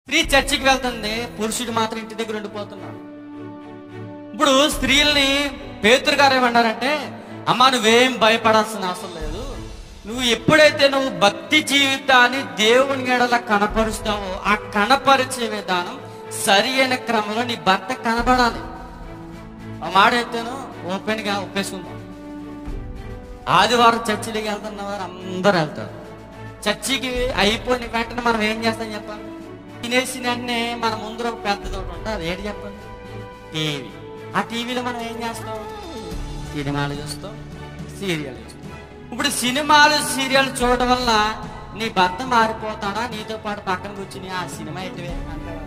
స్త్రీ చర్చికి వెళ్తుంది, పురుషుడు మాత్రం ఇంటి దగ్గర ఉండిపోతున్నాడు. ఇప్పుడు స్త్రీల్ని పేతురు గారు ఏమన్నారంటే, అమ్మా నువ్వేం భయపడాల్సిన అవసరం లేదు, నువ్వు ఎప్పుడైతే నువ్వు భక్తి జీవితాన్ని దేవుని ఎడల కనపరుస్తావో ఆ కనపరిచే విధానం సరి అయిన క్రమంలో నీ భర్త కనబడాలి. ఆ మాట అయితేను ఓపెన్గా ఒప్పేసుకుందాం. ఆదివారం చర్చిలోకి వెళ్తున్న వారు అందరూ వెళ్తారు. చర్చికి అయిపోయిన వెంటనే మనం ఏం చేస్తాం చెప్పండి? తినేసిన వెంటనే మన ముందర ఒక పెద్దది ఒకటి ఉంటుంది, అది ఏంటి చెప్పండి? టీవీ. ఆ టీవీలో మనం ఏం చేస్తాం? సినిమాలు చూస్తాం, సీరియల్ చూస్తాం. ఇప్పుడు సినిమాలు సీరియల్ చూడడం వల్ల నీ భర్త మారిపోతాడా? నీతో పాటు పక్కన కూర్చుని ఆ సినిమా ఎటువే అంటారా?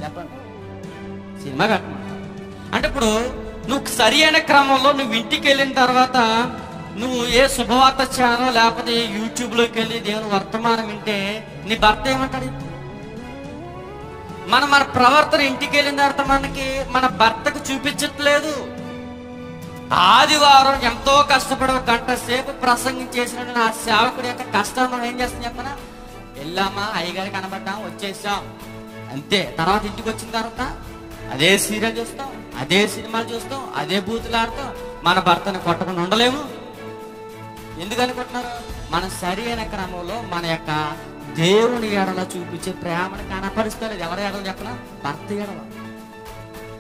చెప్పండి. సినిమా కట్టమంటారు. అంటే ఇప్పుడు నువ్వు సరి అయిన క్రమంలో నువ్వు ఇంటికి వెళ్ళిన తర్వాత నువ్వు ఏ శుభవార్త ఛానల్ లేకపోతే యూట్యూబ్లోకి వెళ్ళి దేవుని వర్తమానం వింటే నీ భర్త ఏమంటాడు? మన ప్రవర్తన ఇంటికి వెళ్ళిన తర్వాత మనకి మన భర్తకు చూపించట్లేదు. ఆదివారం ఎంతో కష్టపడి ఒక గంట సేపు ప్రసంగం చేసిన నా సేవకుడి యొక్క కష్టం మనం ఏం చేస్తాం చెప్పనా? వెళ్ళామా, అయ్యగారి కనబడ్డాం, వచ్చేసాం, అంతే. తర్వాత ఇంటికి వచ్చిన తర్వాత అదే సీరియల్ చూస్తాం, అదే సినిమాలు చూస్తాం, అదే బూతులు ఆడతాం. మన భర్తను కొట్టకుండా ఉండలేము. ఎందుకు అనుకుంటున్నారు? మన సరి అయిన క్రమంలో మన యొక్క దేవుని ఎడల చూపించే ప్రేమను కనపరుస్తలేదు. ఎవరి ఎడల చెప్పనా? భర్త ఎడల.